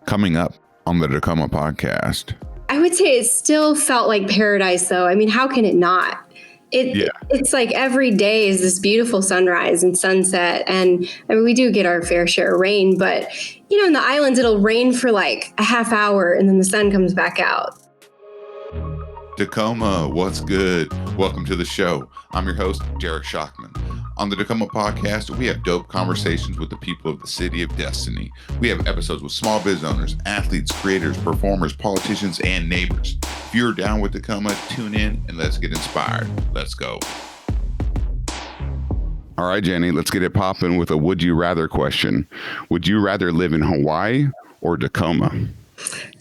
coming up on the Tacoma podcast? I would say it still felt like paradise, though. I mean, how can it not? It's like every day is this beautiful sunrise and sunset. And I mean, we do get our fair share of rain, but in the islands, it'll rain for like a half hour and then the sun comes back out. Tacoma, what's good? Welcome to the show. I'm your host, Derek Shockman. On the Tacoma podcast, we have dope conversations with the people of the city of Destiny. We have episodes with small business owners, athletes, creators, performers, politicians, and neighbors. If you're down with Tacoma, tune in and let's get inspired. Let's go. All right, Jenny, let's get it popping with a would you rather question. Would you rather live in Hawaii or Tacoma?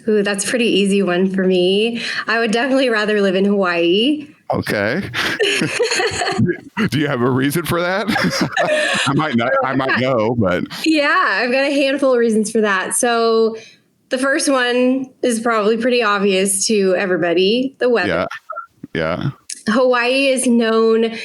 Ooh, that's a pretty easy one for me. I would definitely rather live in Hawaii. Okay. Do you have a reason for that? I might know, but. Yeah, I've got a handful of reasons for that. So the first one is probably pretty obvious to everybody, the weather. Yeah. Hawaii is known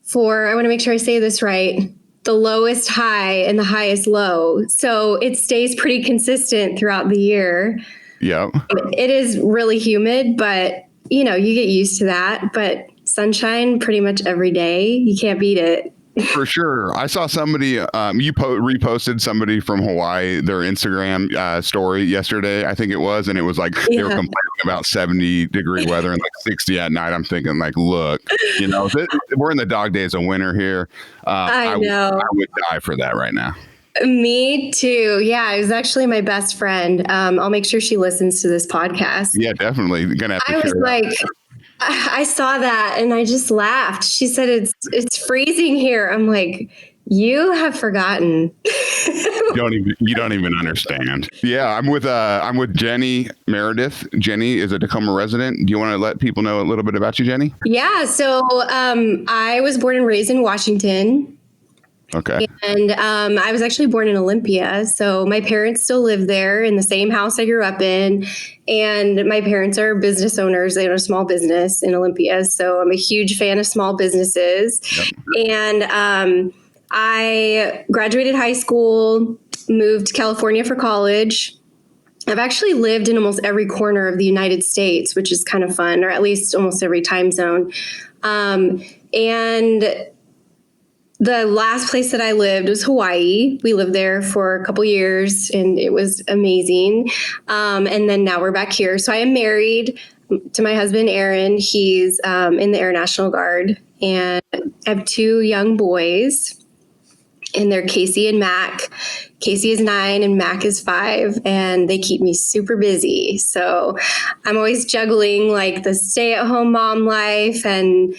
for, I want to make sure I say this right, the lowest high and the highest low. So it stays pretty consistent throughout the year. Yeah. It is really humid, but you get used to that. But sunshine pretty much every day. You can't beat it. For sure. I saw somebody, you reposted somebody from Hawaii, their Instagram story yesterday, I think it was. And it was like, they were complaining about 70-degree weather and like 60 at night. I'm thinking like, look, we're in the dog days of winter here. I know. I would die for that right now. Me too. Yeah, it was actually my best friend. I'll make sure she listens to this podcast. Yeah, definitely. Gonna have to. I was like, I saw that and I just laughed. She said it's freezing here. I'm like, you have forgotten. You don't even understand. Yeah, I'm with Jenny Meredith. Jenny is a Tacoma resident. Do you want to let people know a little bit about you, Jenny? Yeah. So I was born and raised in Washington. Okay. And I was actually born in Olympia. So my parents still live there in the same house I grew up in. And my parents are business owners. They own a small business in Olympia. So I'm a huge fan of small businesses. Yep. And I graduated high school, moved to California for college. I've actually lived in almost every corner of the United States, which is kind of fun, or at least almost every time zone. And the last place that I lived was Hawaii. We lived there for a couple years and it was amazing. And then now we're back here. So I am married to my husband, Aaron. He's in the Air National Guard, and I have two young boys, and they're Casey and Mac. Casey is 9 and Mac is 5, and they keep me super busy. So I'm always juggling like the stay-at-home mom life and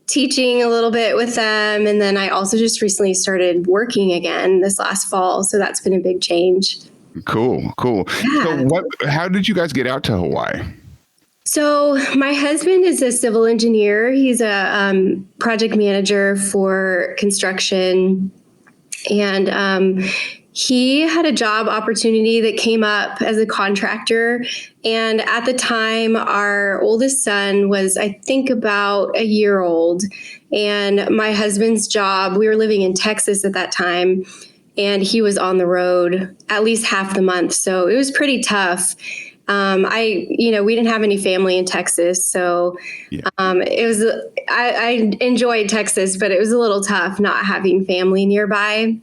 teaching a little bit with them. And then I also just recently started working again this last fall. So that's been a big change. Cool. Yeah. So how did you guys get out to Hawaii? So my husband is a civil engineer. He's a project manager for construction. And he had a job opportunity that came up as a contractor. And at the time, our oldest son was, I think, about a year old. And my husband's job, we were living in Texas at that time, and he was on the road at least half the month. So it was pretty tough. We didn't have any family in Texas. So it was, I enjoyed Texas, but it was a little tough not having family nearby.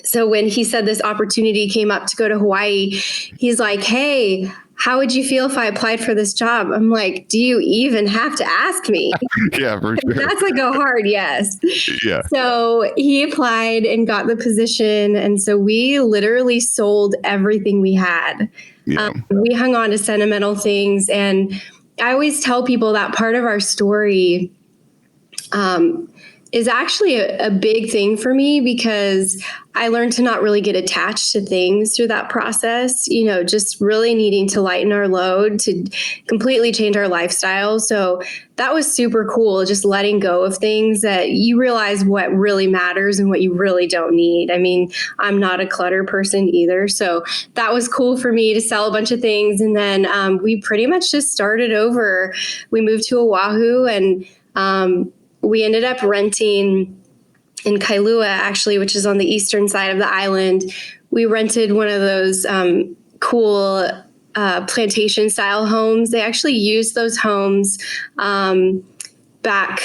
So when he said this opportunity came up to go to Hawaii, he's like, hey, how would you feel if I applied for this job? I'm like, do you even have to ask me? Yeah, for sure. That's like a hard yes. Yeah. So he applied and got the position. And so we literally sold everything we had. Yeah. We hung on to sentimental things. And I always tell people that part of our story is actually a big thing for me, because I learned to not really get attached to things through that process, just really needing to lighten our load to completely change our lifestyle. So that was super cool, just letting go of things that you realize what really matters and what you really don't need. I mean, I'm not a clutter person either. So that was cool for me to sell a bunch of things. And then we pretty much just started over. We moved to Oahu, and we ended up renting in Kailua, actually, which is on the eastern side of the island. We rented one of those cool plantation style homes. They actually used those homes back.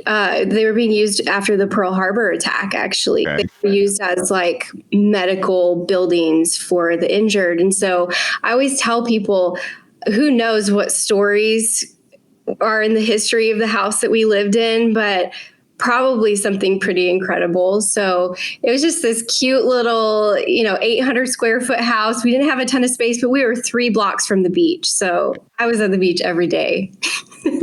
They were being used after the Pearl Harbor attack, actually. Okay. They were used as like medical buildings for the injured. And so I always tell people, who knows what stories are in the history of the house that we lived in, but probably something pretty incredible. So it was just this cute little, 800 square foot house. We didn't have a ton of space, but we were 3 blocks from the beach. So I was at the beach every day.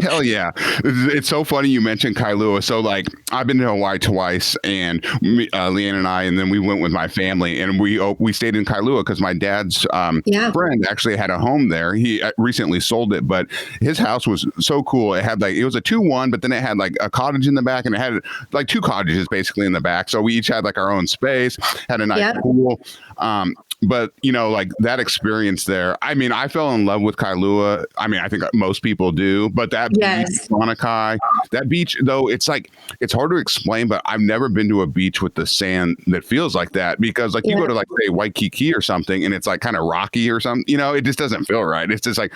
Hell yeah. It's so funny you mentioned Kailua. So like I've been to Hawaii twice, and Leanne and I, and then we went with my family, and we stayed in Kailua because my dad's friend actually had a home there. He recently sold it, but his house was so cool. It had it was a 2-1, but then it had like a cottage in the back, and it had like 2 cottages basically in the back. So we each had like our own space, had a nice pool. But, like that experience there, I mean, I fell in love with Kailua. I mean, I think most people do, but that beach, Lanikai, that beach, though, it's hard to explain, but I've never been to a beach with the sand that feels like that, because like you go to like, say, Waikiki or something, and it's like kind of rocky or something, it just doesn't feel right. It's just like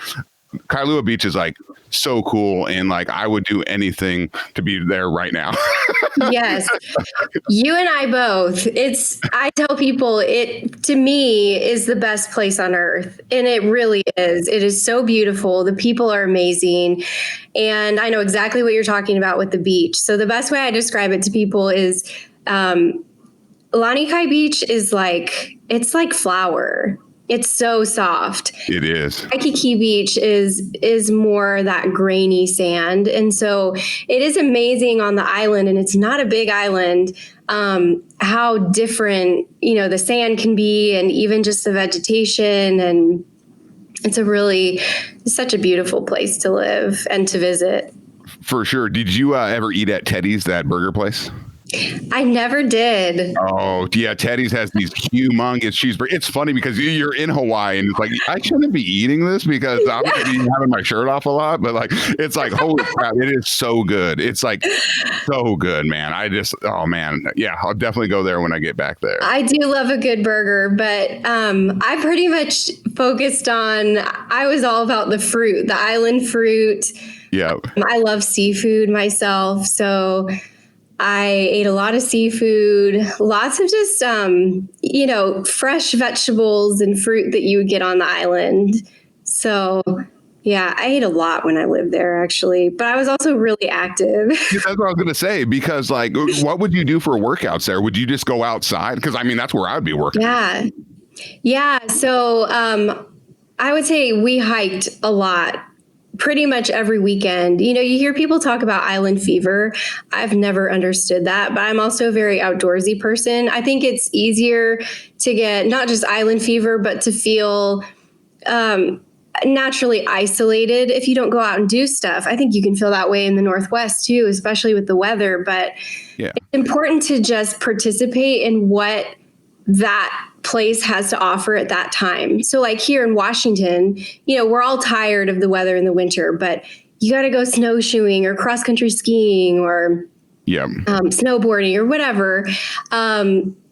Kailua Beach is like so cool, and like I would do anything to be there right now. Yes, you and I both. I tell people it, to me, is the best place on earth, and it really is. It is so beautiful. The people are amazing, and I know exactly what you're talking about with the beach. So the best way I describe it to people is Lanikai Beach is it's like flour. It's so soft. It is. Waikiki Beach is more that grainy sand. And so it is amazing on the island, and it's not a big island, how different, the sand can be, and even just the vegetation. And it's such a beautiful place to live and to visit. For sure. Did you ever eat at Teddy's, that burger place? I never did. Oh, yeah. Teddy's has these humongous cheeseburgers. It's funny because you're in Hawaii, and it's like, I shouldn't be eating this because I'm going to be having my shirt off a lot. But like, it's like, holy crap, it is so good. It's like so good, man. Oh man. Yeah, I'll definitely go there when I get back there. I do love a good burger, but I pretty much focused on, I was all about the fruit, the island fruit. Yeah. I love seafood myself. So I ate a lot of seafood, lots of just, fresh vegetables and fruit that you would get on the island. So, yeah, I ate a lot when I lived there, actually. But I was also really active. That's what I was going to say, because, like, what would you do for workouts there? Would you just go outside? Because, I mean, that's where I would be working. Yeah. So I would say we hiked a lot. Pretty much every weekend. You hear people talk about island fever. I've never understood that, but I'm also a very outdoorsy person. I think it's easier to get not just island fever, but to feel naturally isolated if you don't go out and do stuff. I think you can feel that way in the Northwest too, especially with the weather, but it's important to just participate in what that place has to offer at that time. So like here in Washington, we're all tired of the weather in the winter, but you got to go snowshoeing or cross country skiing or snowboarding or whatever.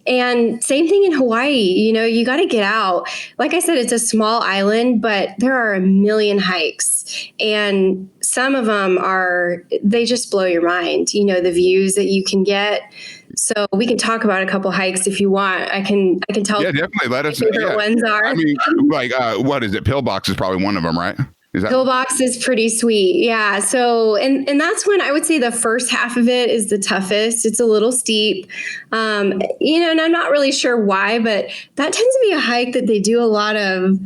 And same thing in Hawaii, you got to get out. Like I said, it's a small island, but there are a million hikes, and some of them they just blow your mind, the views that you can get. So we can talk about a couple hikes if you want. I can tell. Yeah, definitely. Let us know. Favorite ones are. I mean, like, what is it? Pillbox is probably one of them, right? Pillbox is pretty sweet. Yeah. So, and that's when I would say the first half of it is the toughest. It's a little steep. And I'm not really sure why, but that tends to be a hike that they do a lot of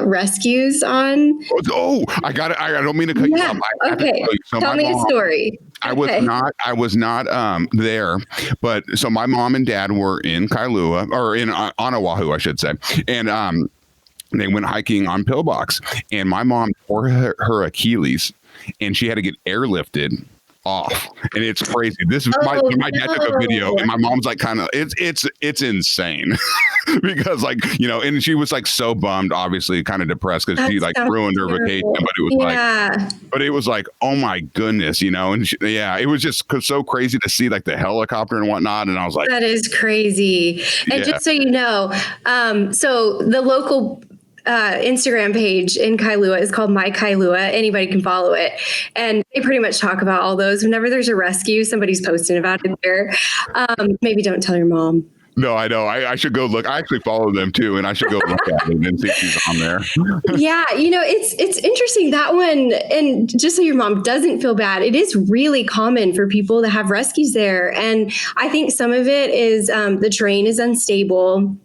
rescues on. Oh, I got it. I don't mean to cut you off. Okay. Tell me a story. I was not there, but so my mom and dad were in Kailua, or on Oahu, I should say. And they went hiking on Pillbox, and my mom tore her Achilles, and she had to get airlifted off, and it's crazy. This is my dad took a video, and my mom's like, kind of, it's insane because and she was like so bummed, obviously kind of depressed because she like ruined her vacation, but it was like, oh my goodness, and it was just so crazy to see like the helicopter and whatnot, and I was like, that is crazy. And just so you know, so the local Instagram page in Kailua is called My Kailua. Anybody can follow it. And they pretty much talk about all those. Whenever there's a rescue, somebody's posting about it there. Maybe don't tell your mom. No, I know. I should go look. I actually follow them too, and I should go look at it and see if she's on there. Yeah, it's interesting, that one. And just so your mom doesn't feel bad, it is really common for people to have rescues there. And I think some of it is the terrain is unstable.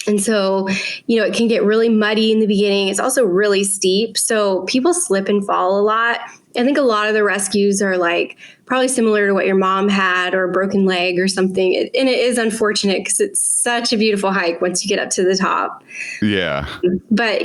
And so, it can get really muddy in the beginning. It's also really steep. So people slip and fall a lot. I think a lot of the rescues are like probably similar to what your mom had, or a broken leg or something. And it is unfortunate because it's such a beautiful hike once you get up to the top. Yeah. But,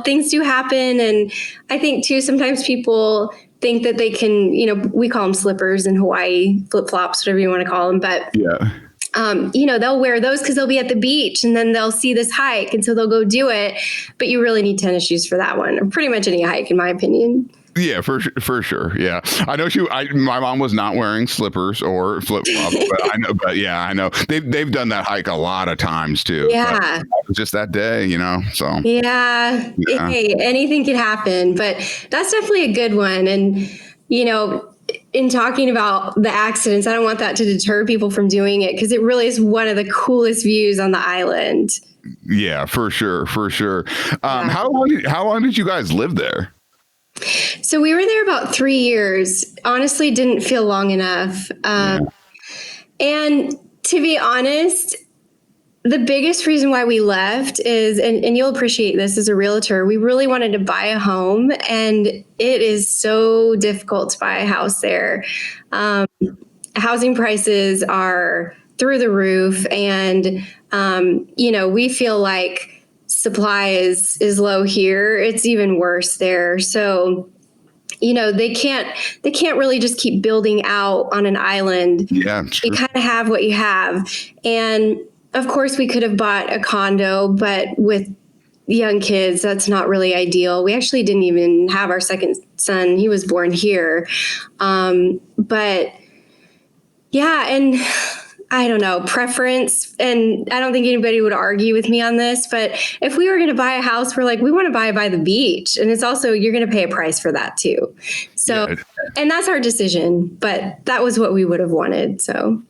things do happen. And I think too, sometimes people think that they can, we call them slippers in Hawaii, flip-flops, whatever you want to call them. But yeah. They'll wear those because they'll be at the beach and then they'll see this hike. And so they'll go do it. But you really need tennis shoes for that one, or pretty much any hike, in my opinion. Yeah, for sure. Yeah, I know my mom was not wearing slippers or flip flops, but I know they've done that hike a lot of times too. Yeah, it was just that day, So yeah. Hey, anything could happen, but that's definitely a good one. And in talking about the accidents, I don't want that to deter people from doing it, because it really is one of the coolest views on the island. Yeah, for sure. How long did you guys live there? So we were there about 3 years. Honestly, didn't feel long enough. And to be honest, the biggest reason why we left is, and you'll appreciate this as a realtor, we really wanted to buy a home, and it is so difficult to buy a house there. Housing prices are through the roof, and, we feel like supply is low here. It's even worse there. So, they can't really just keep building out on an island. Yeah, you kind of have what you have. And of course we could have bought a condo, but with young kids, that's not really ideal. We actually didn't even have our second son. He was born here. But yeah, and I don't know, preference. And I don't think anybody would argue with me on this, but if we were going to buy a house, we're like, we want to buy it by the beach. And it's also, you're going to pay a price for that too. So, and that's our decision, but that was what we would have wanted. So.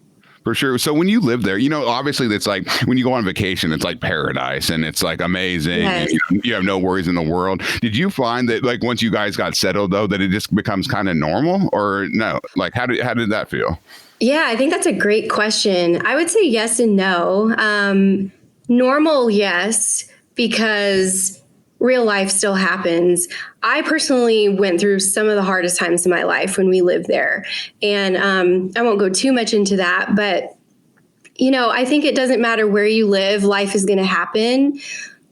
For sure. So when you live there, obviously it's like when you go on vacation, it's like paradise and it's like amazing. Yes. And you have no worries in the world. Did you find that, like, once you guys got settled though, that it just becomes kind of normal, or no? Like, how did that feel? Yeah, I think that's a great question. I would say yes and no. Normal, yes, because real life still happens. I personally went through some of the hardest times in my life when we lived there. And I won't go too much into that, but, I think it doesn't matter where you live, life is going to happen.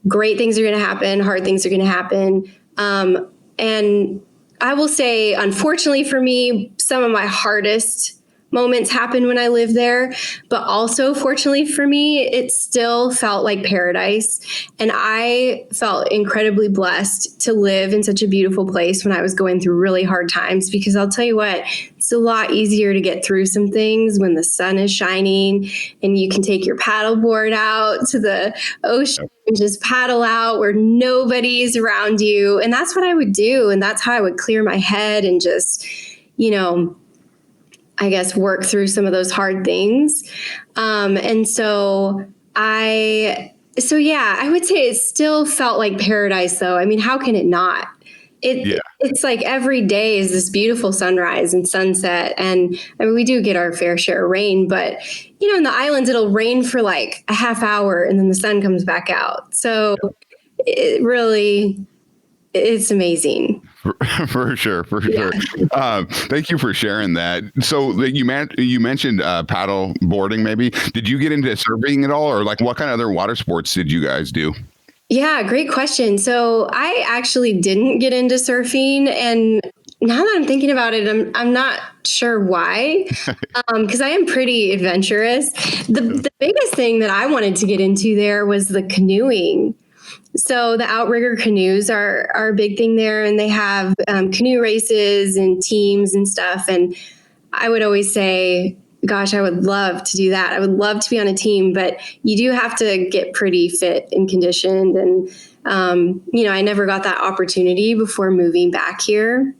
Great things are going to happen. Hard things are going to happen. And I will say, unfortunately for me, some of my hardest moments happened when I lived there, but also fortunately for me, it still felt like paradise. And I felt incredibly blessed to live in such a beautiful place when I was going through really hard times, because I'll tell you what, it's a lot easier to get through some things when the sun is shining and you can take your paddleboard out to the ocean and just paddle out where nobody's around you. And that's what I would do. And that's how I would clear my head and just, I guess, work through some of those hard things. And so I would say it still felt like paradise though. I mean, how can it not? It's like every day is this beautiful sunrise and sunset. And I mean, we do get our fair share of rain, but in the islands, it'll rain for like a half hour and then the sun comes back out. So it really, it's amazing. For sure. Thank you for sharing that. So you mentioned paddle boarding, maybe. Did you get into surfing at all, or like what kind of other water sports did you guys do? Yeah, great question. So I actually didn't get into surfing, and now that I'm thinking about it, I'm not sure why, because I am pretty adventurous. The biggest thing that I wanted to get into there was the canoeing. So the outrigger canoes are a big thing there, and they have canoe races and teams and stuff. And I would always say, gosh, I would love to do that. I would love to be on a team, but you do have to get pretty fit and conditioned. And, I never got that opportunity before moving back here.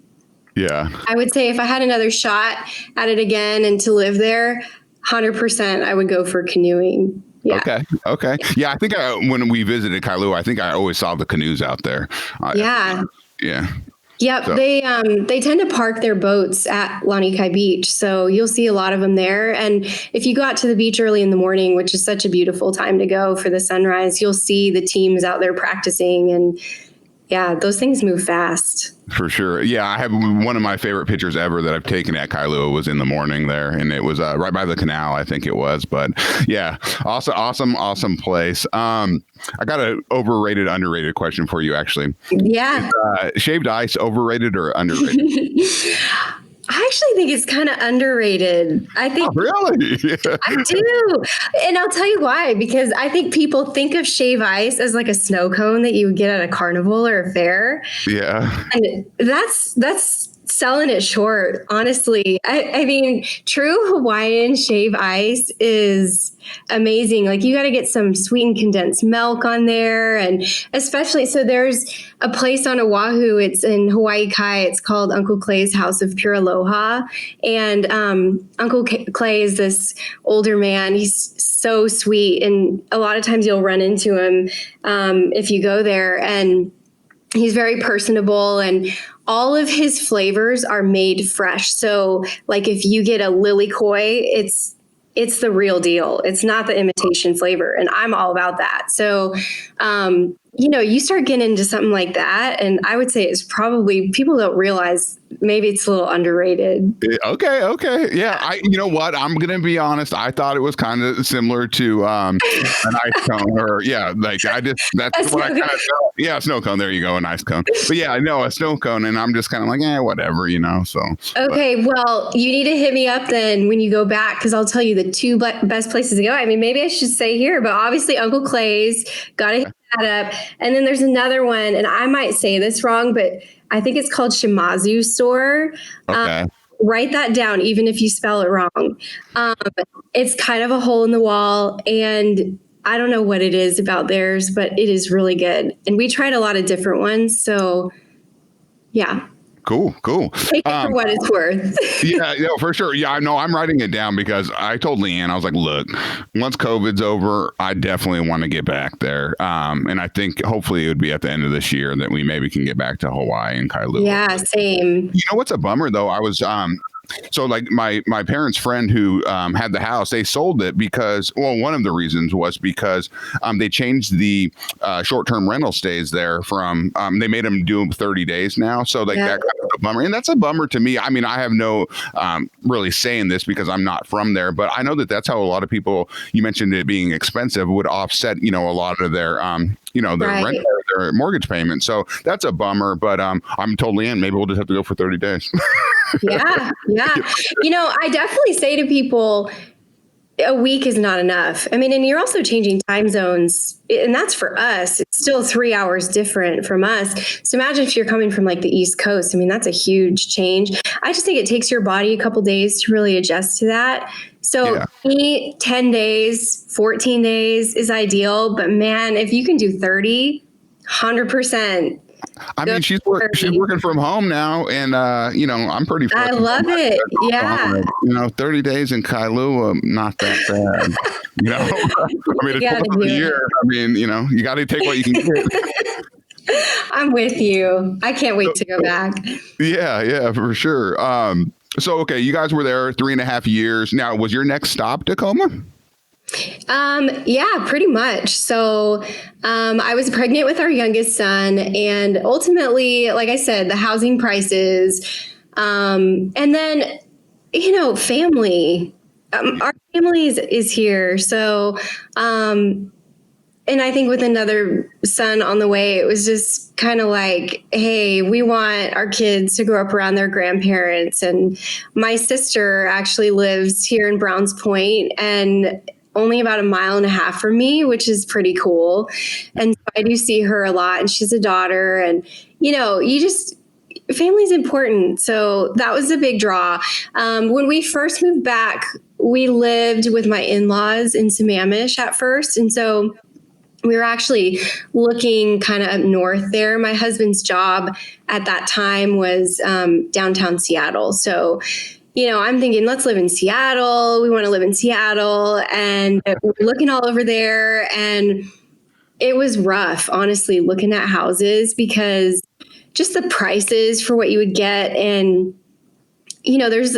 Yeah. I would say if I had another shot at it again and to live there, 100% I would go for canoeing. Yeah. Okay. Yeah. I think when we visited Kailua, I think I always saw the canoes out there. Yeah. Yeah. Yep, so. They tend to park their boats at Lanikai Beach, so you'll see a lot of them there. And if you go out to the beach early in the morning, which is such a beautiful time to go for the sunrise, you'll see the teams out there practicing. And yeah, those things move fast. For sure. Yeah, I have one of my favorite pictures ever that I've taken at Kailua was in the morning there, and it was right by the canal, I think it was. But yeah, awesome place. I got an overrated, underrated question for you, actually. Yeah. Shaved ice, overrated or underrated? I actually think it's kind of underrated. I think. Oh, really? I do. And I'll tell you why, because I think people think of shave ice as like a snow cone that you would get at a carnival or a fair. Yeah. And that's selling it short, honestly. I mean, true Hawaiian shave ice is amazing. Like you got to get some sweetened condensed milk on there. And especially, so there's a place on Oahu, it's in Hawaii Kai. It's called Uncle Clay's House of Pure Aloha. And Uncle Clay is this older man. He's so sweet. And a lot of times you'll run into him if you go there. And he's very personable, and all of his flavors are made fresh. So like if you get a lily koi, it's the real deal. It's not the imitation flavor. And I'm all about that. So, you start getting into something like that. And I would say it's probably, people don't realize maybe it's a little underrated. Okay. Yeah. You know what? I'm going to be honest. I thought it was kind of similar to an ice cone or that's what I kind of felt. Yeah. Snow cone. There you go. An ice cone. But yeah, I know a snow cone, and I'm just kind of like, whatever, so. Okay. Well, you need to hit me up then when you go back, because I'll tell you the two best places to go. I mean, maybe I should say here, but obviously Uncle Clay's, got to hit that up. And then there's another one, and I might say this wrong, but I think it's called Shimazu Store. Okay. Write that down, even if you spell it wrong. It's kind of a hole in the wall, and I don't know what it is about theirs, but it is really good. And we tried a lot of different ones. So yeah. Cool. Take it for what it's worth. Yeah, for sure. Yeah, I know. I'm writing it down because I told Leanne, I was like, look, once COVID's over, I definitely want to get back there. And I think hopefully it would be at the end of this year that we maybe can get back to Hawaii and Kailua. Yeah, same. You know what's a bummer though? I was so like my parents' friend who had the house, they sold it because, one of the reasons was because they changed the short-term rental stays there from, they made them do 30 days now. So that kind of a bummer. And that's a bummer to me. I mean, I have no really say in this because I'm not from there, but I know that's how a lot of people, you mentioned it being expensive, would offset, a lot of their, their rent, their mortgage payment. So that's a bummer, but I'm totally in. Maybe we'll just have to go for 30 days. Yeah. I definitely say to people, a week is not enough. I mean, and you're also changing time zones, and that's for us. It's still 3 hours different from us. So imagine if you're coming from like the East Coast. I mean, that's a huge change. I just think it takes your body a couple days to really adjust to that. So 10 days, 14 days is ideal. But man, if you can do 30, 100%. I mean, she's working from home now, and I'm pretty. I love it. Yeah. 30 days in Kailua, not that bad. I mean, it's a year. I mean, you got to take what you can get. I'm with you. I can't wait to go back. Yeah, for sure. So, okay, you guys were there 3.5 years. Now, was your next stop Tacoma? Yeah, pretty much. So, I was pregnant with our youngest son, and ultimately, like I said, the housing prices, and then, family, our family is here. So, and I think with another son on the way, it was just kind of like, hey, we want our kids to grow up around their grandparents. And my sister actually lives here in Browns Point, and only about 1.5 miles from me, which is pretty cool. And so I do see her a lot, and she's a daughter. And, family's important. So that was a big draw. When we first moved back, we lived with my in-laws in Sammamish at first. And so we were actually looking kind of up north there. My husband's job at that time was downtown Seattle. So, I'm thinking, let's live in Seattle. We want to live in Seattle. And we're looking all over there. And it was rough, honestly, looking at houses because just the prices for what you would get. And, there's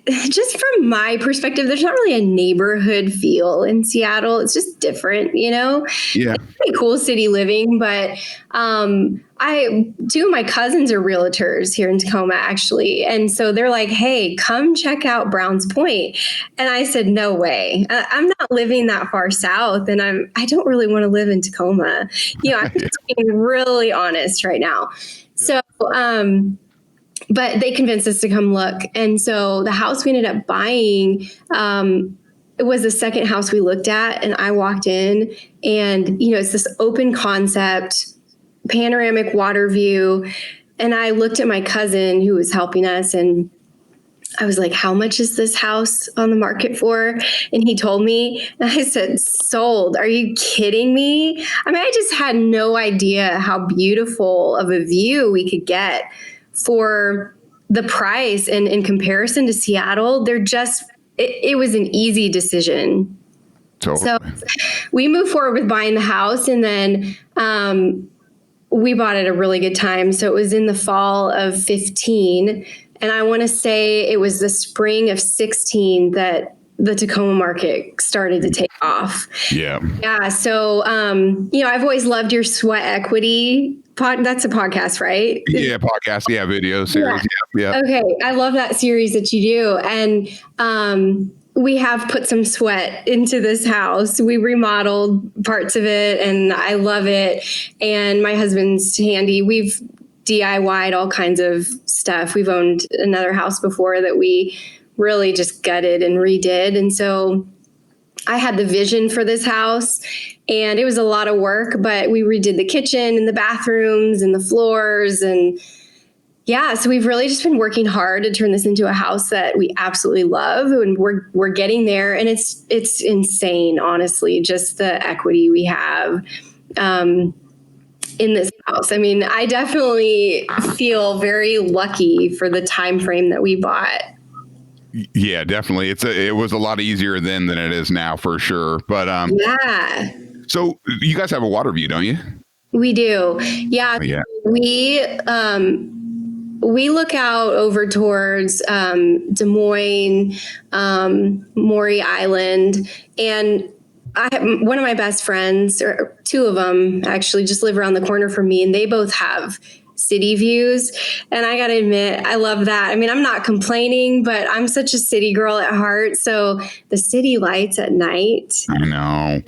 just from my perspective, there's not really a neighborhood feel in Seattle. It's just different, Yeah. It's pretty cool city living, but two of my cousins are realtors here in Tacoma, actually. And so they're like, hey, come check out Browns Point. And I said, no way. I'm not living that far south. And I don't really want to live in Tacoma. I'm just being really honest right now. Yeah. So, but they convinced us to come look. And so the house we ended up buying, it was the second house we looked at. And I walked in and, it's this open concept, panoramic water view. And I looked at my cousin who was helping us and I was like, how much is this house on the market for? And he told me, and I said, sold. Are you kidding me? I mean, I just had no idea how beautiful of a view we could get for the price. And in comparison to Seattle, it was an easy decision. Totally. So we moved forward with buying the house and then we bought at a really good time. So it was in the fall of 15. And I want to say it was the spring of 16 that the Tacoma market started to take off. Yeah. Yeah. So, I've always loved your sweat equity that's a podcast, right? Yeah. Podcast. Yeah. Video series. Yeah. Okay. I love that series that you do. And, we have put some sweat into this house. We remodeled parts of it and I love it. And my husband's handy. We've DIY'd all kinds of stuff. We've owned another house before that we really just gutted and redid. And so I had the vision for this house and it was a lot of work, but we redid the kitchen and the bathrooms and the floors. And yeah, so we've really just been working hard to turn this into a house that we absolutely love. And we're getting there. And it's insane, honestly, just the equity we have in this house. I mean, I definitely feel very lucky for the time frame that we bought. Yeah, definitely. It was a lot easier then than it is now for sure. But yeah. So you guys have a water view, don't you? We do. Yeah. Yeah. We look out over towards Des Moines, Maury Island, and one of my best friends, or two of them actually, just live around the corner from me, and they both have city views. And I got to admit, I love that. I mean, I'm not complaining, but I'm such a city girl at heart. So the city lights at night. I know.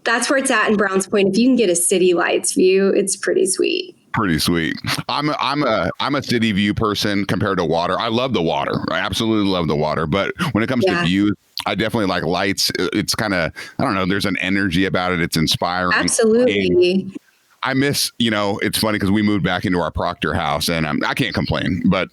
That's where it's at in Browns Point. If you can get a city lights view, it's pretty sweet. Pretty sweet. I'm a city view person compared to water. I love the water. I absolutely love the water. But when it comes to views, I definitely like lights. It's kind of, I don't know, there's an energy about it. It's inspiring. Absolutely. And I miss, it's funny because we moved back into our Proctor house and I can't complain, but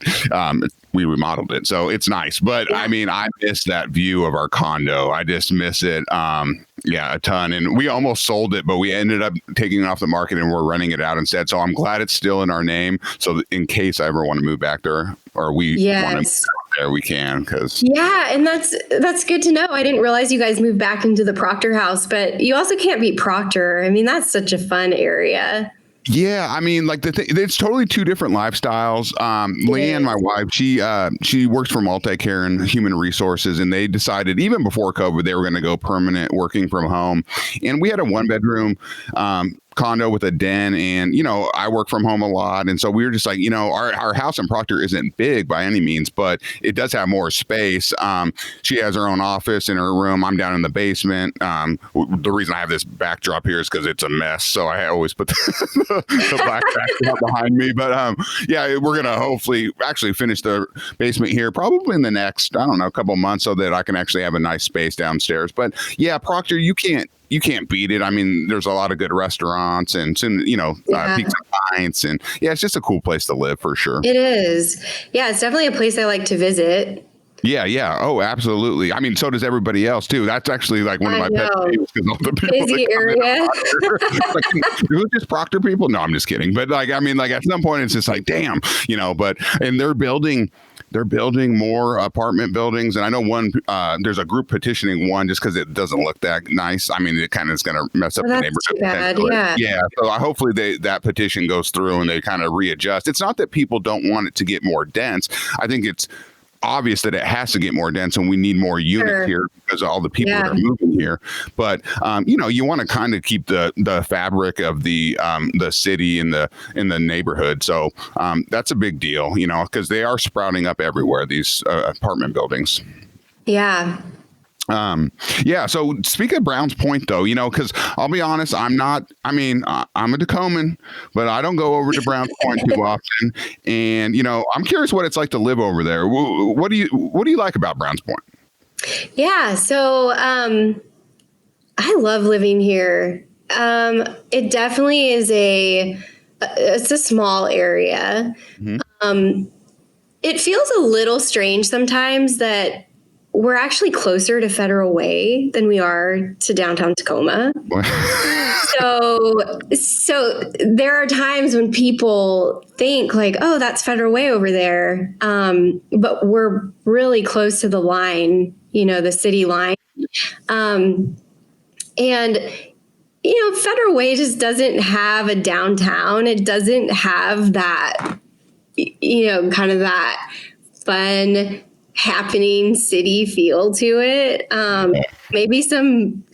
we remodeled it. So it's nice. But I mean, I miss that view of our condo. I just miss it. A ton. And we almost sold it, but we ended up taking it off the market and we're renting it out instead. So I'm glad it's still in our name. So that in case I ever want to move back there or we want to move out there, we can. And that's good to know. I didn't realize you guys moved back into the Proctor house, but you also can't beat Proctor. I mean, that's such a fun area. Yeah, I mean, like it's totally two different lifestyles. Leanne, my wife, she works for Multicare and Human Resources, and they decided even before COVID they were going to go permanent working from home. And we had a 1-bedroom condo with a den, and I work from home a lot, and so we were just like, our house in Proctor isn't big by any means, but it does have more space. She has her own office in her room. I'm down in the basement. The reason I have this backdrop here is because it's a mess, so I always put the black backdrop behind me. But we're gonna hopefully actually finish the basement here probably in the next, I don't know, couple months, so that I can actually have a nice space downstairs. But yeah, Proctor, you can't beat it. I mean, there's a lot of good restaurants and soon, pizza pints. And yeah, it's just a cool place to live for sure. It is. Yeah, it's definitely a place I like to visit. Yeah, yeah. Oh, absolutely. I mean, so does everybody else too. That's actually like one of my pet peeves because all the people busy area. like, who just Proctor people? No, I'm just kidding. But like, I mean, like at some point it's just like, damn, but and they're building more apartment buildings. And I know there's a group petitioning one just because it doesn't look that nice. I mean, it kind of is going to mess up the neighborhood. Too bad. Yeah. Yeah. So hopefully that petition goes through and they kind of readjust. It's not that people don't want it to get more dense. I think it's obvious that it has to get more dense and we need more units here because of all the people that are moving here. But you want to kind of keep the fabric of the city in the neighborhood. So that's a big deal, because they are sprouting up everywhere, these apartment buildings. Yeah. So speak of Browns Point though, because I'll be honest, I'm a Tacoman, but I don't go over to Browns Point too often. And, I'm curious what it's like to live over there. What do you like about Browns Point? Yeah. So, I love living here. It definitely is it's a small area. Mm-hmm. It feels a little strange sometimes that we're actually closer to Federal Way than we are to downtown Tacoma. So there are times when people think like, oh, that's Federal Way over there. But we're really close to the line, the city line. And, Federal Way just doesn't have a downtown. It doesn't have that, kind of that fun, happening city feel to it. Maybe some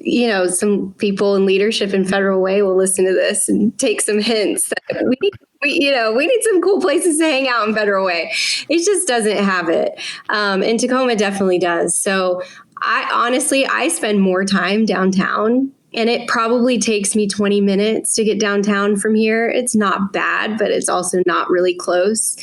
people in leadership in Federal Way will listen to this and take some hints that we need some cool places to hang out in Federal Way. It just doesn't have it. And Tacoma definitely does. So I spend more time downtown, and it probably takes me 20 minutes to get downtown from here. It's not bad, but it's also not really close.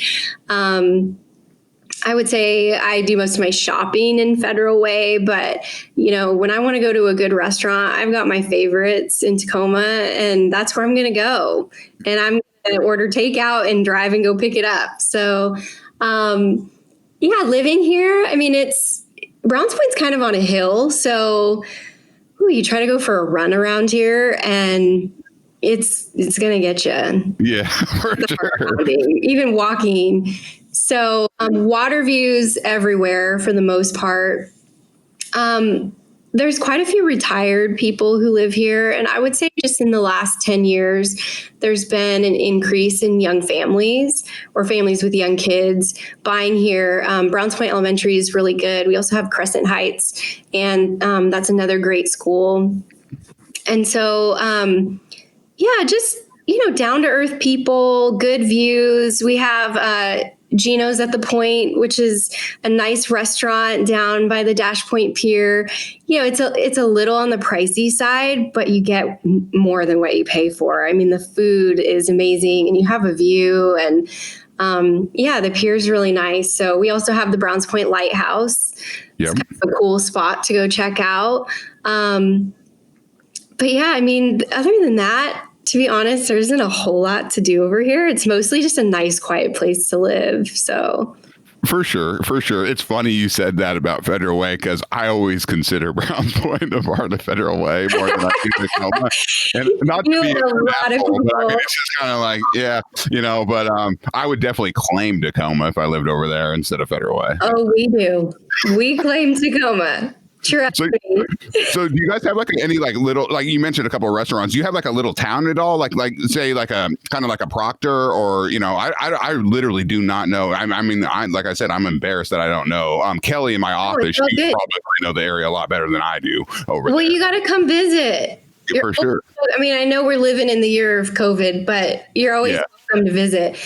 I would say I do most of my shopping in Federal Way, but when I want to go to a good restaurant, I've got my favorites in Tacoma, and that's where I'm going to go. And I'm going to order takeout and drive and go pick it up. So, living here, Browns Point's kind of on a hill. So you try to go for a run around here and it's going to get you. Yeah, for sure. Even walking. So water views everywhere for the most part. There's quite a few retired people who live here. And I would say just in the last 10 years, there's been an increase in young families or families with young kids buying here. Browns Point Elementary is really good. We also have Crescent Heights, and that's another great school. And so, just, down to earth people, good views. We have Gino's at the Point, which is a nice restaurant down by the Dash Point Pier. It's a little on the pricey side, but you get more than what you pay for. The food is amazing, and you have a view, and the pier is really nice. So we also have the Browns Point Lighthouse. Yep. It's kind of a cool spot to go check out. But other than that, to be honest, there isn't a whole lot to do over here. It's mostly just a nice, quiet place to live. So. For sure. It's funny you said that about Federal Way, because I always consider Browns Point a part of Federal Way more than I do Tacoma. And not to be a lot of people. But it's just kind of like, but I would definitely claim Tacoma if I lived over there instead of Federal Way. Oh, we do. We claim Tacoma. So do you guys have any little, you mentioned a couple of restaurants, do you have a little town at all? Say a kind of like a Proctor, or, I literally do not know. Like I said, I'm embarrassed that I don't know. Kelly in my office, she probably know the area a lot better than I do over there. Well, you got to come visit. For sure. I know we're living in the year of COVID, but you're always welcome to visit.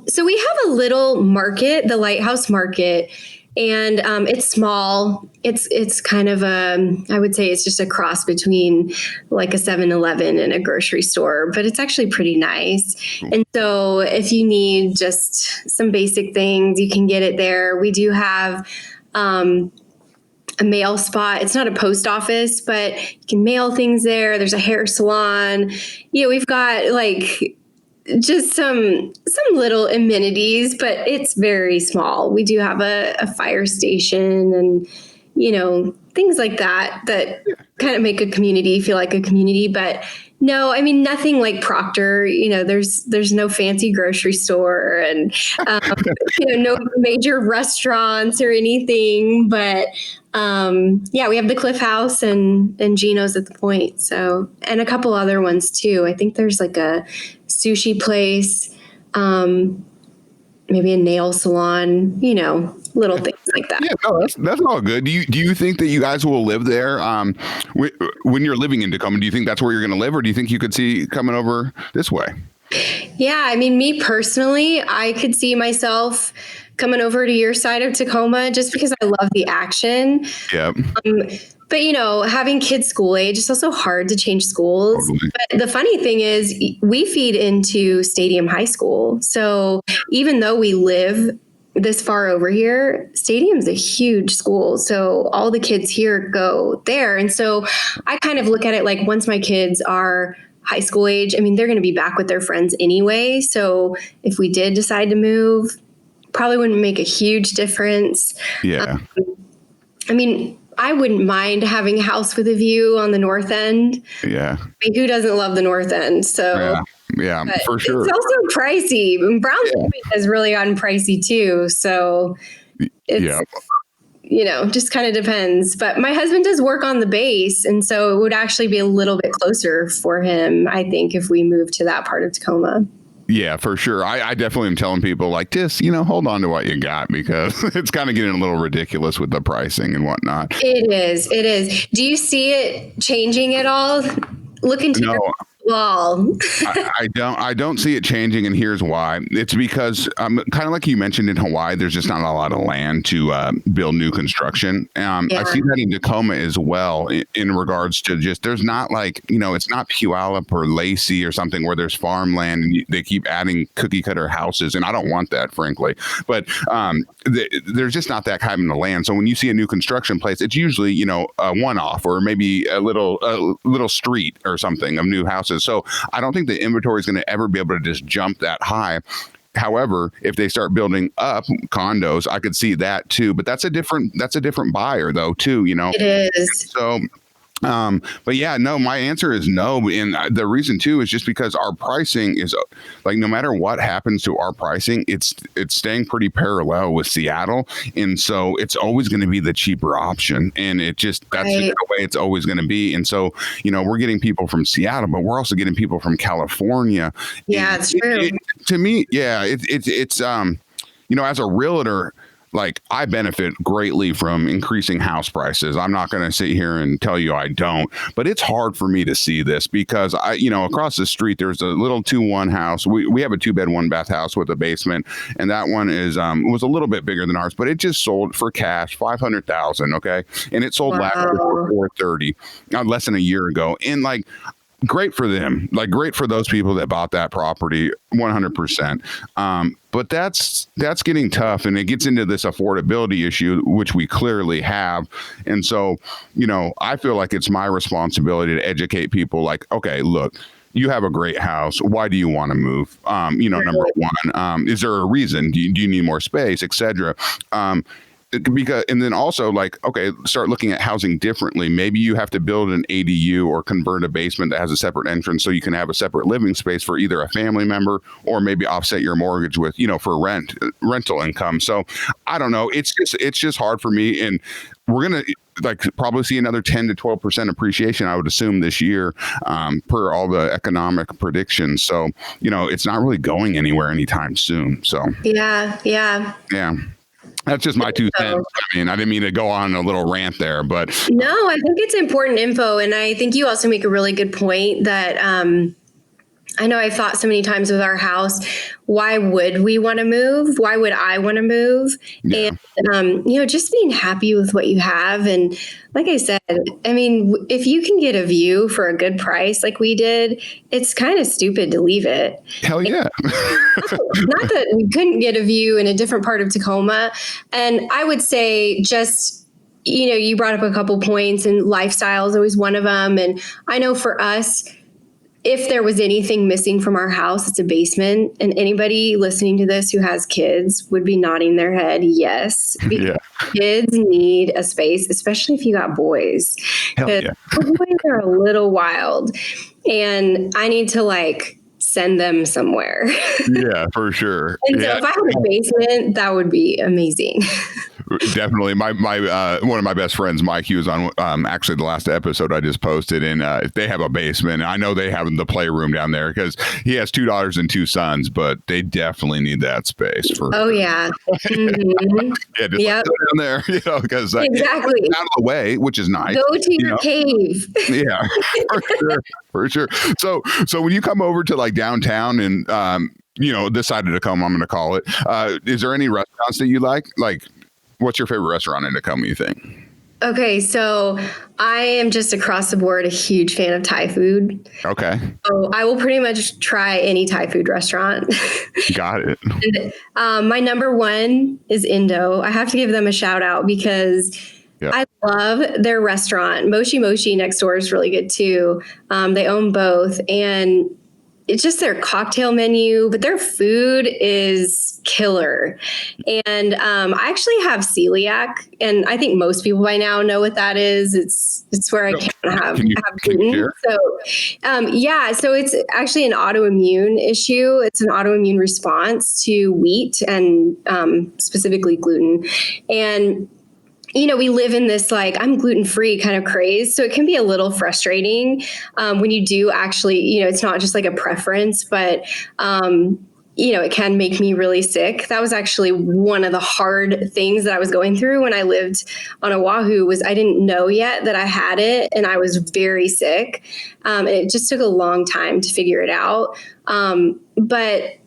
So we have a little market, the Lighthouse Market. And it's small. It's kind of I would say it's just a cross between like a 7-Eleven and a grocery store, but it's actually pretty nice. And so if you need just some basic things, you can get it there. We do have a mail spot. It's not a post office, but you can mail things there. There's a hair salon. We've got just some little amenities, but it's very small. We do have a fire station and, things like that kind of make a community feel like a community. But no, I mean, nothing like Proctor. There's no fancy grocery store and, no major restaurants or anything. But we have the Cliff House and Gino's at the Point. So, and a couple other ones too. I think there's like a sushi place, maybe a nail salon, little things like that. Yeah, no, that's all good. Do you think that you guys will live there when you're living in Tacoma? Do you think that's where you're going to live, or do you think you could see coming over this way? Yeah, I mean, me personally, I could see myself coming over to your side of Tacoma just because I love the action. Yeah. But, having kids school age, it's also hard to change schools. Totally. But the funny thing is we feed into Stadium High School. So even though we live this far over here, Stadium's a huge school. So all the kids here go there. And so I kind of look at it like once my kids are high school age, I mean, they're going to be back with their friends anyway. So if we did decide to move, probably wouldn't make a huge difference. Yeah. I mean, I wouldn't mind having a house with a view on the north end. Yeah. I mean, who doesn't love the north end? So yeah, for sure. It's also pricey. Browns Point has really gotten pricey too. So it's, just kind of depends. But my husband does work on the base. And so it would actually be a little bit closer for him, I think, if we moved to that part of Tacoma. Yeah, for sure. I definitely am telling people like this, hold on to what you got because it's kind of getting a little ridiculous with the pricing and whatnot. It is. Do you see it changing at all? Look into your wall. I don't see it changing, and here's why. It's because kind of like you mentioned in Hawaii, there's just not a lot of land to build new construction. I see that in Tacoma as well in regards to just there's not like, it's not Puyallup or Lacey or something where there's farmland and they keep adding cookie cutter houses. And I don't want that, frankly. But there's just not that kind of land. So when you see a new construction place, it's usually, a one-off or maybe a little street or something of new houses. So I don't think the inventory is going to ever be able to just jump that high. However, if they start building up condos, I could see that too. But that's a different buyer though too. It is. So. But yeah, no, my answer is no. And the reason too is just because our pricing is like, no matter what happens to our pricing, it's staying pretty parallel with Seattle. And so it's always going to be the cheaper option. And that's just the way it's always going to be. And so, we're getting people from Seattle, but we're also getting people from California. Yeah, it's true. To me, it's as a realtor, like I benefit greatly from increasing house prices. I'm not going to sit here and tell you I don't, but it's hard for me to see this because across the street, there's a little 2-1 house. We have a 2-bed, 1-bath house with a basement. And that one is, was a little bit bigger than ours, but it just sold for cash, $500,000. Okay. And it sold last year for $430, less than a year ago. And like, great for them, like great for those people that bought that property 100%. But that's getting tough, and it gets into this affordability issue, which we clearly have. And so, I feel like it's my responsibility to educate people like, okay, look, you have a great house. Why do you want to move? Number one, is there a reason? Do you need more space, et cetera? And then also like, okay, start looking at housing differently. Maybe you have to build an ADU or convert a basement that has a separate entrance so you can have a separate living space for either a family member or maybe offset your mortgage with, for rental income. So I don't know. It's just hard for me. And we're going to probably see another 10 to 12% appreciation, I would assume, this year, per all the economic predictions. So, it's not really going anywhere anytime soon. So yeah. That's just my 2 cents. I mean, I didn't mean to go on a little rant there, but no, I think it's important info. And I think you also make a really good point that, I know I've thought so many times with our house, why would we want to move? Why would I want to move? Yeah. And, just being happy with what you have. And like I said, I mean, if you can get a view for a good price like we did, it's kind of stupid to leave it. Hell yeah. Not that we couldn't get a view in a different part of Tacoma. And I would say just, you brought up a couple points, and lifestyle is always one of them. And I know for us, if there was anything missing from our house, it's a basement. And anybody listening to this who has kids would be nodding their head yes. Because kids need a space, especially if you got boys. Because boys are a little wild. And I need to like send them somewhere. Yeah, for sure. And so if I had a basement, that would be amazing. Definitely. My one of my best friends, Mike, he was on actually the last episode I just posted, and they have a basement. I know they have the playroom down there because he has 2 daughters and 2 sons, but they definitely need that space for. Oh yeah. Mm-hmm. Yeah, just like, go down there, because exactly out of the way, which is nice. Go to your cave. Yeah, for sure. So when you come over to like downtown and this side of Tacoma, I'm going to call it. Is there any restaurants that you like? Like, what's your favorite restaurant in Tacoma, you think? Okay, so I am just across the board a huge fan of Thai food. Okay. So I will pretty much try any Thai food restaurant. Got it. And, my number one is Indo. I have to give them a shout out because I love their restaurant. Moshi Moshi next door is really good too. They own both, and it's just their cocktail menu, but their food is killer. And I actually have celiac, and I think most people by now know what that is. It's where I can't have gluten. So so it's actually an autoimmune issue. It's an autoimmune response to wheat and specifically gluten. And we live in this like I'm gluten-free kind of craze. So it can be a little frustrating when you do actually, it's not just like a preference, but, it can make me really sick. That was actually one of the hard things that I was going through when I lived on Oahu was I didn't know yet that I had it and I was very sick. And it just took a long time to figure it out. But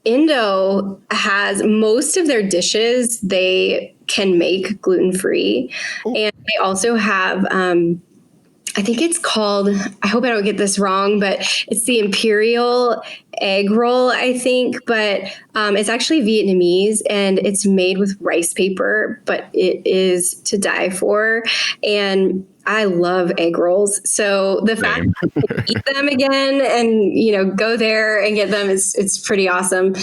Indo has most of their dishes, they can make gluten-free. And they also have, I think it's called, I hope I don't get this wrong, but it's the Imperial Egg Roll, I think. But it's actually Vietnamese and it's made with rice paper, but it is to die for. And I love egg rolls. So the fact that you can eat them again and, go there and get them, it's pretty awesome.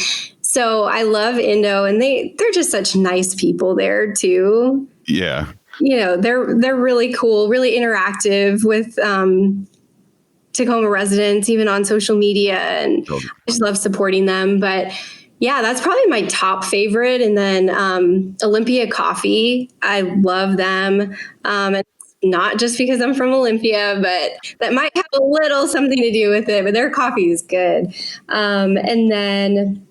So I love Indo, and they're just such nice people there too. Yeah. They're really cool, really interactive with Tacoma residents, even on social media, and I just love supporting them. But yeah, that's probably my top favorite. And then Olympia Coffee, I love them. And not just because I'm from Olympia, but that might have a little something to do with it, but their coffee is good. And then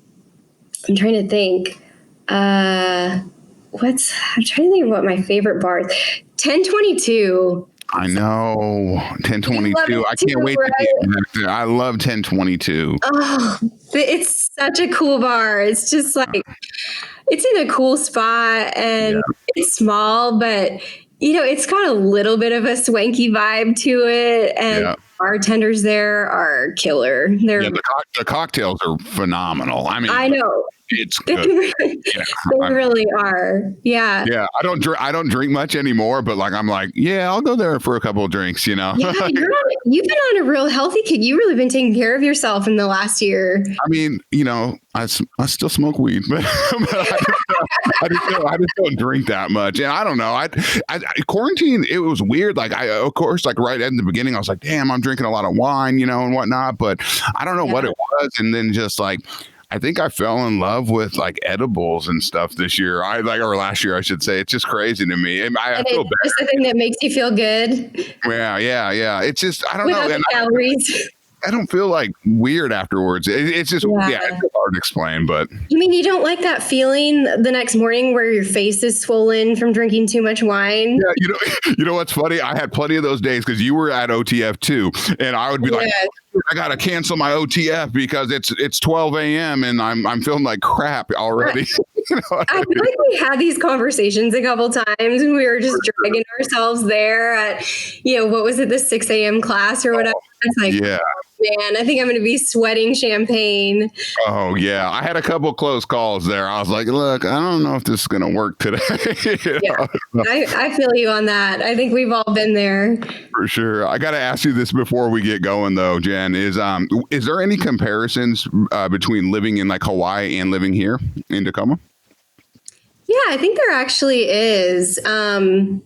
I'm trying to think, I'm trying to think of what my favorite bar is. 1022. I know. 1022. I can't wait to get I love 1022. Oh, it's such a cool bar. It's just like, it's in a cool spot and it's small, but it's got a little bit of a swanky vibe to it. And bartenders there are killer. The cocktails are phenomenal. I mean, I know. It's good. They really are. Yeah. Yeah. I don't drink much anymore, but I'm like, I'll go there for a couple of drinks, Yeah, you've been on a real healthy kick. You've really been taking care of yourself in the last year. I mean, I still smoke weed, but I just don't drink that much. And I don't know. I quarantine, it was weird. Of course, right at the beginning, I was like, damn, I'm drinking a lot of wine, and whatnot, but I don't know what it was. And then just I think I fell in love with edibles and stuff this year. Or last year, I should say. It's just crazy to me. I feel better. It's the thing that makes you feel good. Yeah. It's just, I don't know. Without the calories. I don't feel weird afterwards. It's just, it's hard to explain, but. You mean you don't like that feeling the next morning where your face is swollen from drinking too much wine? Yeah, you know what's funny? I had plenty of those days because you were at OTF too. And I would be like, I got to cancel my OTF because it's 12 a.m. and I'm feeling like crap already. I feel like we had these conversations a couple times and we were just dragging ourselves there at, what was it, the 6 a.m. class or whatever. It's man, I think I'm going to be sweating champagne. Oh yeah, I had a couple close calls there. I was like, look, I don't know if this is going to work today. Yeah, I feel you on that. I think we've all been there. For sure. I got to ask you this before we get going, though, Jen. Is there any comparisons between living in like Hawaii and living here in Tacoma? Yeah, I think there actually is. I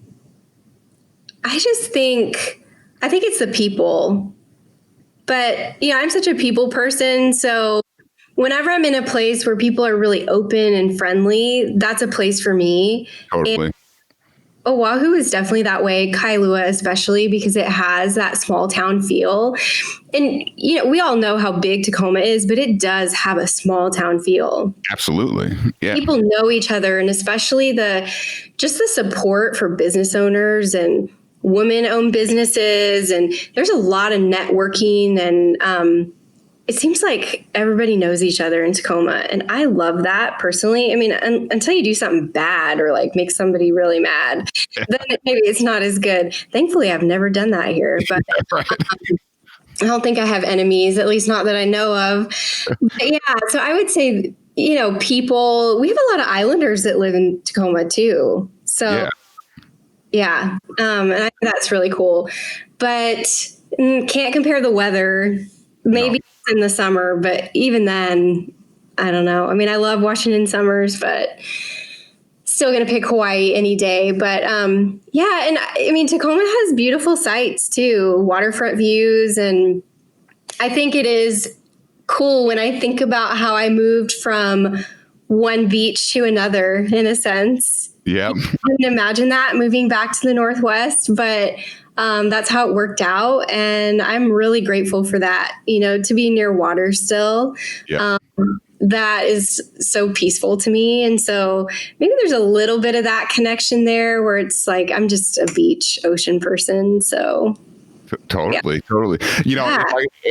think it's the people. But yeah, I'm such a people person. So whenever I'm in a place where people are really open and friendly, that's a place for me. Totally. And Oahu is definitely that way. Kailua, especially because it has that small town feel. And, we all know how big Tacoma is, but it does have a small town feel. Absolutely. Yeah. People know each other, and especially the support for business owners and women-owned businesses. And there's a lot of networking, and it seems like everybody knows each other in Tacoma. And I love that personally. I mean, until you do something bad or like make somebody really mad, then maybe it's not as good. Thankfully, I've never done that here, but I don't think I have enemies, at least not that I know of. But yeah, so I would say, people, we have a lot of islanders that live in Tacoma too. So yeah. And I think that's really cool, but can't compare the weather. Maybe in the summer, but even then, I don't know. I mean, I love Washington summers, but still going to pick Hawaii any day. But yeah, and I mean, Tacoma has beautiful sights too, waterfront views. And I think it is cool when I think about how I moved from one beach to another, in a sense. Yeah. I couldn't imagine that moving back to the Northwest, but that's how it worked out. And I'm really grateful for that, to be near water still. Yeah. That is so peaceful to me. And so maybe there's a little bit of that connection there where it's like, I'm just a beach ocean person. So Totally.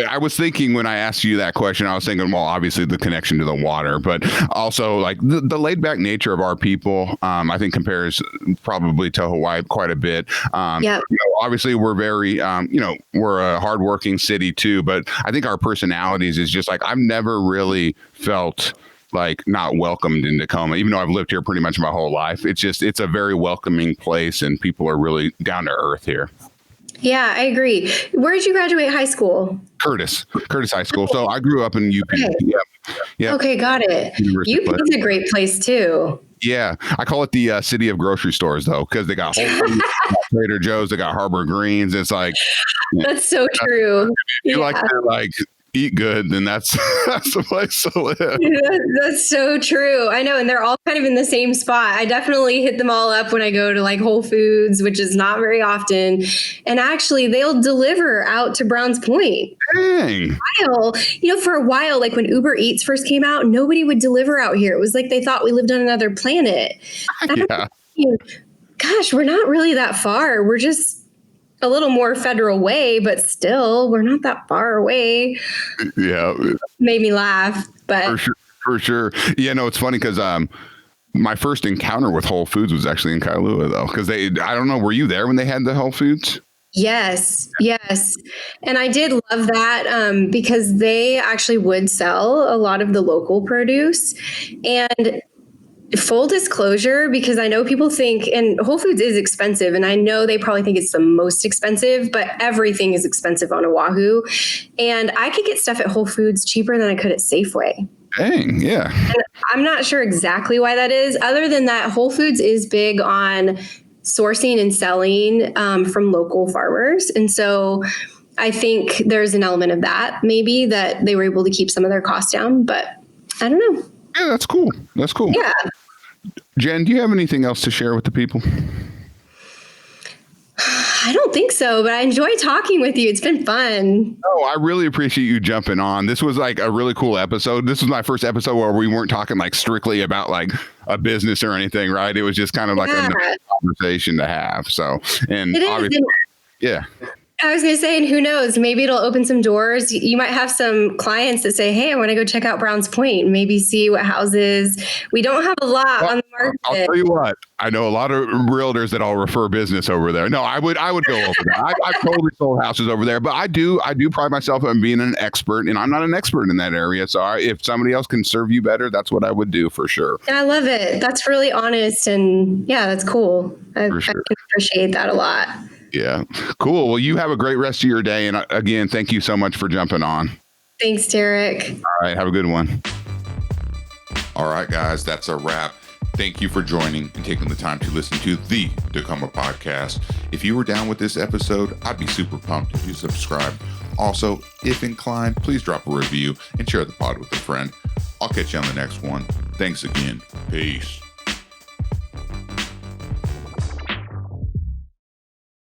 I was thinking when I asked you that question, I was thinking, well, obviously the connection to the water, but also like the laid back nature of our people, I think compares probably to Hawaii quite a bit. Obviously we're very, we're a hardworking city too, but I think our personalities is just like, I've never really felt like not welcomed in Tacoma, even though I've lived here pretty much my whole life. It's a very welcoming place and people are really down to earth here. Yeah, I agree. Where did you graduate high school? Curtis High School. So I grew up in UP. Okay. Yeah. Okay, got it. UP is a great place too. Yeah, I call it the city of grocery stores though, because they got Whole Foods, Trader Joe's, they got Harbor Greens. It's like that's so true. If you like to eat good, then that's the place to live. Yeah, that's so true. I know. And they're all kind of in the same spot. I definitely hit them all up when I go to like Whole Foods, which is not very often. And actually they'll deliver out to Browns Point. Dang. For a while, like when Uber Eats first came out, nobody would deliver out here. It was like they thought we lived on another planet. Yeah. Gosh, we're not really that far. We're just a little more federal way, but still, we're not that far away. Yeah. Made me laugh, but for sure. Yeah, no, it's funny because my first encounter with Whole Foods was actually in Kailua though, because I don't know, were you there when they had the Whole Foods? Yes. And I did love that because they actually would sell a lot of the local produce. And full disclosure, because I know people think, and Whole Foods is expensive, and I know they probably think it's the most expensive, but everything is expensive on Oahu. And I could get stuff at Whole Foods cheaper than I could at Safeway. Dang, yeah. And I'm not sure exactly why that is, other than that Whole Foods is big on sourcing and selling from local farmers. And so I think there's an element of that, maybe, that they were able to keep some of their costs down, but I don't know. Yeah, that's cool. Yeah. Jen, do you have anything else to share with the people? I don't think so, but I enjoy talking with you. It's been fun. Oh, I really appreciate you jumping on. This was like a really cool episode. This was my first episode where we weren't talking like strictly about like a business or anything, right? It was just kind of like a conversation to have. So, and obviously, yeah. I was going to say, and who knows, maybe it'll open some doors. You might have some clients that say, hey, I want to go check out Browns Point and maybe see what houses. We don't have a lot on the market. I'll tell you what, I know a lot of realtors that I'll refer business over there. No, I would go over there. I've totally sold houses over there, but I do pride myself on being an expert, and I'm not an expert in that area. So if somebody else can serve you better, that's what I would do for sure. I love it. That's really honest. And yeah, that's cool. I can appreciate that a lot. Yeah. Cool. Well, you have a great rest of your day. And again, thank you so much for jumping on. Thanks, Derek. All right. Have a good one. All right, guys, that's a wrap. Thank you for joining and taking the time to listen to the Tacoma podcast. If you were down with this episode, I'd be super pumped if you subscribe. Also, if inclined, please drop a review and share the pod with a friend. I'll catch you on the next one. Thanks again. Peace.